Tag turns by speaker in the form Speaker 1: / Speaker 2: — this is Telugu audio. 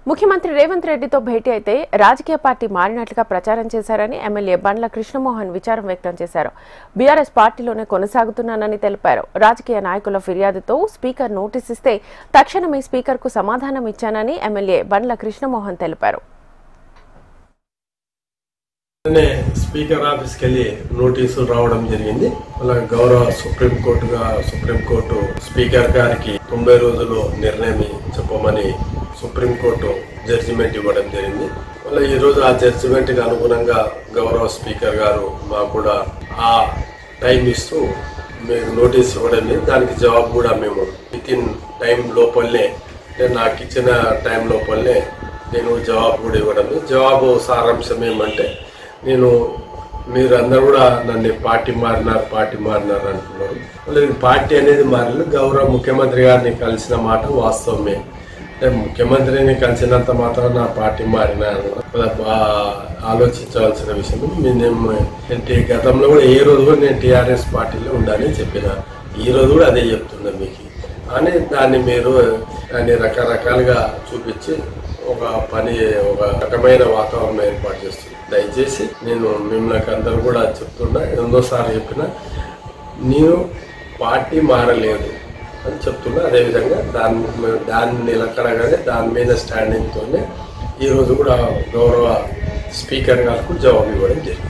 Speaker 1: ముఖ్యమంత్రి రేవంత్ రెడ్డితో భేటీ అయితే రాజకీయ పార్టీ మారినట్లుగా ప్రచారం చేశారని ఎమ్మెల్యే బండ్ల కృష్ణమోహన్ విచారం వ్యక్తం చేశారు. బీఆర్ఎస్ పార్టీలోనే కొనసాగుతున్నానని తెలిపారు. రాజకీయ నాయకుల ఫిర్యాదుతో స్పీకర్ నోటీస్ ఇస్తే తక్షణమే స్పీకర్కు సమాధానం ఇచ్చానని ఎమ్మెల్యే బండ్ల కృష్ణమోహన్ తెలిపారు.
Speaker 2: స్పీకర్ ఆఫీస్కి వెళ్ళి నోటీసులు రావడం జరిగింది. అలాగే గౌరవ సుప్రీంకోర్టు స్పీకర్ గారికి 90 రోజులు నిర్ణయం చెప్పమని సుప్రీంకోర్టు జడ్జిమెంట్ ఇవ్వడం జరిగింది. మళ్ళీ ఈ రోజు ఆ జడ్జిమెంట్ కి అనుగుణంగా గౌరవ స్పీకర్ గారు మాకు కూడా ఆ టైం ఇస్తూ మీకు నోటీస్ ఇవ్వడం లేదు. దానికి జవాబు కూడా మేము వితిన్ టైం లోపలనే నాకు ఇచ్చిన టైం లోపలనే నేను జవాబు కూడా ఇవ్వడం. జవాబు సారాంశం ఏమంటే, మీరు అందరూ కూడా నన్ను పార్టీ మారినారు అంటున్నారు. పార్టీ అనేది మారలేదు. గౌరవ ముఖ్యమంత్రి గారిని కలిసిన మాట వాస్తవమే. ముఖ్యమంత్రిని కలిసినంత మాత్రం నా పార్టీ మారిన ఆలోచించవలసిన విషయం. గతంలో కూడా ఏ రోజు కూడా నేను టీఆర్ఎస్ పార్టీలో ఉండాలని చెప్పిన, ఈ రోజు కూడా అదే చెప్తున్నా మీకు. అని దాన్ని మీరు దాన్ని రకరకాలుగా చూపించి ఒక రకమైన వాతావరణం ఏర్పాటు చేస్తుంది. దయచేసి నేను మిమ్మల్ని అందరూ కూడా చెప్తున్నా, ఎన్నోసార్లు చెప్పినా, నేను పార్టీ మారలేదు అని చెప్తున్నా. అదేవిధంగా దాన్ని నిలకడగానే దాని మీద స్టాండింగ్తోనే ఈరోజు కూడా గౌరవ స్పీకర్ గారికి జవాబు ఇవ్వడం జరిగింది.